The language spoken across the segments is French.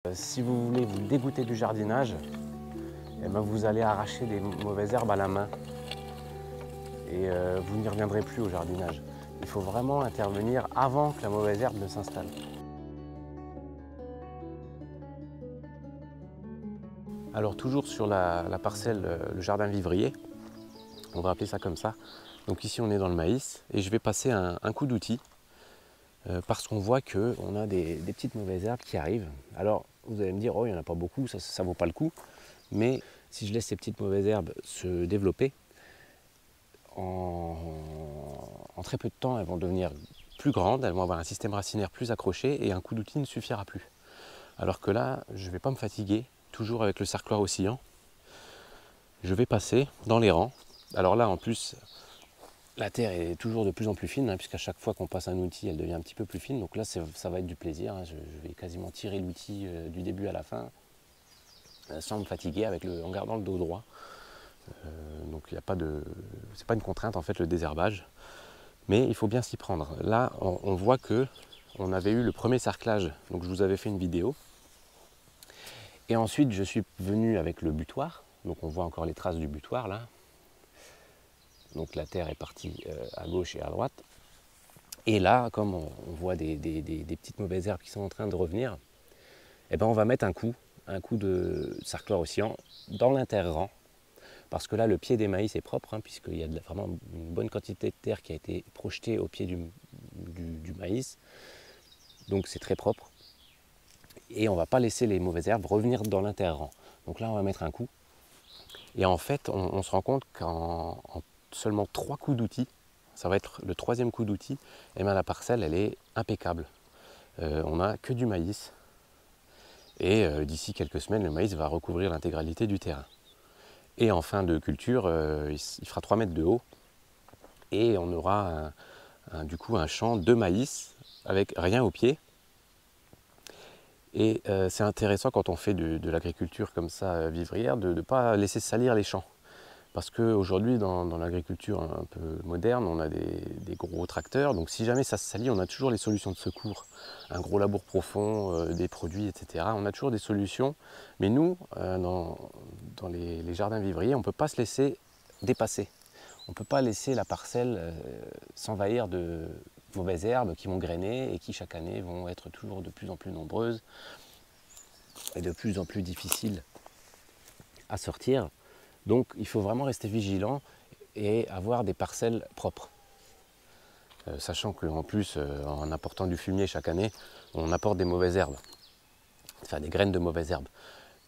Si vous voulez vous dégoûter du jardinage, eh ben vous allez arracher des mauvaises herbes à la main et vous n'y reviendrez plus au jardinage. Il faut vraiment intervenir avant que la mauvaise herbe ne s'installe. Alors toujours sur la parcelle, le jardin vivrier, on va appeler ça comme ça. Donc ici on est dans le maïs et je vais passer un coup d'outil parce qu'on voit qu'on a des petites mauvaises herbes qui arrivent. Alors vous allez me dire, oh il n'y en a pas beaucoup, ça ne vaut pas le coup. Mais si je laisse ces petites mauvaises herbes se développer, en très peu de temps elles vont devenir plus grandes, elles vont avoir un système racinaire plus accroché et un coup d'outil ne suffira plus. Alors que là, je ne vais pas me fatiguer, toujours avec le cercloir oscillant. Je vais passer dans les rangs. Alors là en plus, la terre est toujours de plus en plus fine, puisqu'à chaque fois qu'on passe un outil, elle devient un petit peu plus fine. Donc là, ça va être du plaisir. Je vais quasiment tirer l'outil du début à la fin, sans me fatiguer, en gardant le dos droit. Donc il n'y a pas de, c'est pas une contrainte en fait le désherbage, mais il faut bien s'y prendre. Là, on voit que on avait eu le premier cerclage, donc je vous avais fait une vidéo. Et ensuite, je suis venu avec le butoir. Donc on voit encore les traces du butoir là. Donc la terre est partie à gauche et à droite. Et là, comme on voit des petites mauvaises herbes qui sont en train de revenir, eh ben on va mettre un coup de cercloir oscillant dans l'inter-rang. Parce que là, le pied des maïs est propre, puisqu'il y a vraiment une bonne quantité de terre qui a été projetée au pied du maïs. Donc c'est très propre. Et on ne va pas laisser les mauvaises herbes revenir dans l'inter-rang. Donc là, on va mettre un coup. Et en fait, on se rend compte qu'en seulement 3 coups d'outil, ça va être le 3e coup d'outil, et bien la parcelle elle est impeccable. On n'a que du maïs et d'ici quelques semaines le maïs va recouvrir l'intégralité du terrain. Et en fin de culture, il fera 3 mètres de haut et on aura du coup un champ de maïs avec rien au pied. Et c'est intéressant quand on fait de l'agriculture comme ça vivrière de ne pas laisser salir les champs. Parce qu'aujourd'hui, dans l'agriculture un peu moderne, on a des gros tracteurs. Donc si jamais ça se salit, on a toujours les solutions de secours. Un gros labour profond, des produits, etc. On a toujours des solutions. Mais nous, dans les jardins vivriers, on ne peut pas se laisser dépasser. On ne peut pas laisser la parcelle s'envahir de mauvaises herbes qui vont grainer et qui chaque année vont être toujours de plus en plus nombreuses et de plus en plus difficiles à sortir. Donc il faut vraiment rester vigilant et avoir des parcelles propres. Sachant qu'en plus, en apportant du fumier chaque année, on apporte des mauvaises herbes, enfin des graines de mauvaises herbes.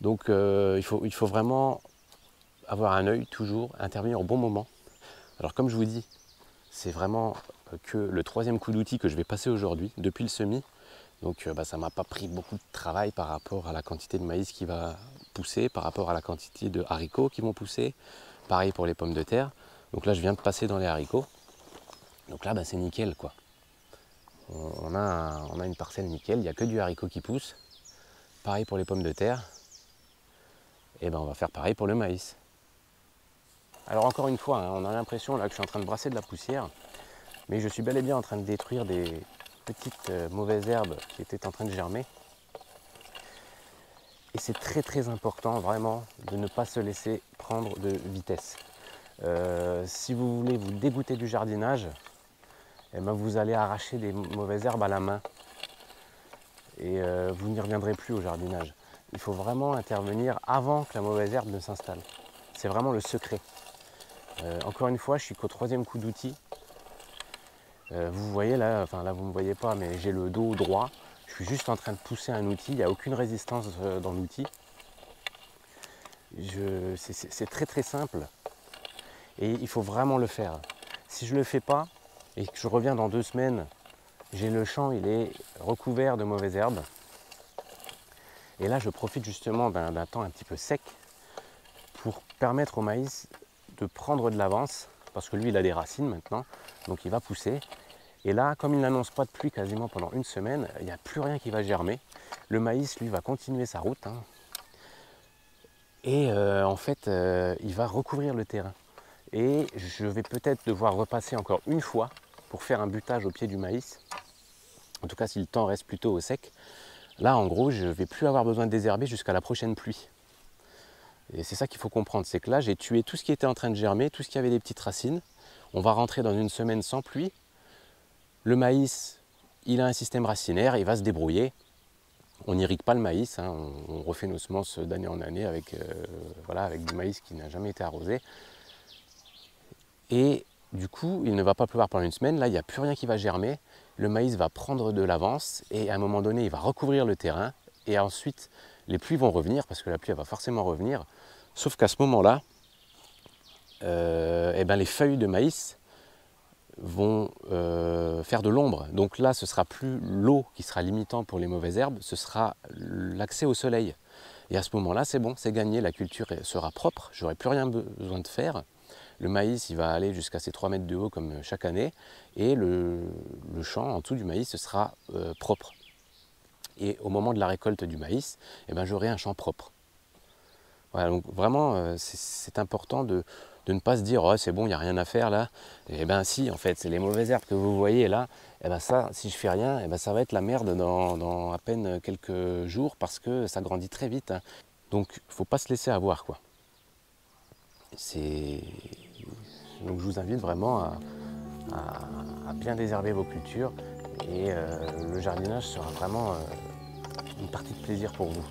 Donc il faut vraiment avoir un œil toujours, intervenir au bon moment. Alors comme je vous dis, c'est vraiment que le 3e coup d'outil que je vais passer aujourd'hui, depuis le semis. Donc ça ne m'a pas pris beaucoup de travail par rapport à la quantité de maïs qui va pousser, par rapport à la quantité de haricots qui vont pousser. Pareil pour les pommes de terre. Donc là je viens de passer dans les haricots. Donc là c'est nickel quoi. On a une parcelle nickel, il n'y a que du haricot qui pousse. Pareil pour les pommes de terre. Et on va faire pareil pour le maïs. Alors encore une fois, on a l'impression là que je suis en train de brasser de la poussière. Mais je suis bel et bien en train de détruire des petites mauvaises herbes qui étaient en train de germer. Et c'est très très important vraiment de ne pas se laisser prendre de vitesse. Si vous voulez vous dégoûter du jardinage, eh ben vous allez arracher des mauvaises herbes à la main et vous n'y reviendrez plus au jardinage. Il faut vraiment intervenir avant que la mauvaise herbe ne s'installe. C'est vraiment le secret. Encore une fois, je suis qu'au 3e coup d'outil. Vous voyez là, enfin là vous ne me voyez pas, mais j'ai le dos droit. Je suis juste en train de pousser un outil, il n'y a aucune résistance dans l'outil. C'est très très simple et il faut vraiment le faire. Si je ne le fais pas et que je reviens dans 2 semaines, j'ai le champ, il est recouvert de mauvaises herbes. Et là je profite justement d'un temps un petit peu sec pour permettre au maïs de prendre de l'avance, parce que lui il a des racines maintenant, donc il va pousser. Et là, comme il n'annonce pas de pluie quasiment pendant 1 semaine, il n'y a plus rien qui va germer. Le maïs, lui, va continuer sa route. Et en fait, il va recouvrir le terrain. Et je vais peut-être devoir repasser encore une fois pour faire un butage au pied du maïs. En tout cas, si le temps reste plutôt au sec, Là, en gros, je ne vais plus avoir besoin de désherber jusqu'à la prochaine pluie. Et c'est ça qu'il faut comprendre, c'est que là, j'ai tué tout ce qui était en train de germer, tout ce qui avait des petites racines. On va rentrer dans une semaine sans pluie. Le maïs, il a un système racinaire, il va se débrouiller. On n'irrigue pas le maïs, hein, on refait nos semences d'année en année avec, voilà, avec du maïs qui n'a jamais été arrosé. Et du coup, il ne va pas pleuvoir pendant une semaine, là il n'y a plus rien qui va germer, le maïs va prendre de l'avance et à un moment donné il va recouvrir le terrain et ensuite les pluies vont revenir parce que la pluie va forcément revenir, sauf qu'à ce moment-là, eh ben, les feuilles de maïs vont faire de l'ombre. Donc là, ce sera plus l'eau qui sera limitant pour les mauvaises herbes, ce sera l'accès au soleil. Et à ce moment-là, c'est bon, c'est gagné, la culture sera propre, j'aurai plus rien besoin de faire. Le maïs, il va aller jusqu'à ses 3 mètres de haut comme chaque année, et le champ en dessous du maïs, ce sera propre. Et au moment de la récolte du maïs, eh ben, j'aurai un champ propre. Voilà, donc vraiment, c'est important de ne pas se dire oh, c'est bon, il n'y a rien à faire là. Eh bien si, en fait, c'est les mauvaises herbes que vous voyez là. Eh ben ça, si je fais rien, eh ben, ça va être la merde dans à peine quelques jours parce que ça grandit très vite. Hein. Donc il ne faut pas se laisser avoir, quoi. Donc je vous invite vraiment à bien désherber vos cultures et le jardinage sera vraiment une partie de plaisir pour vous.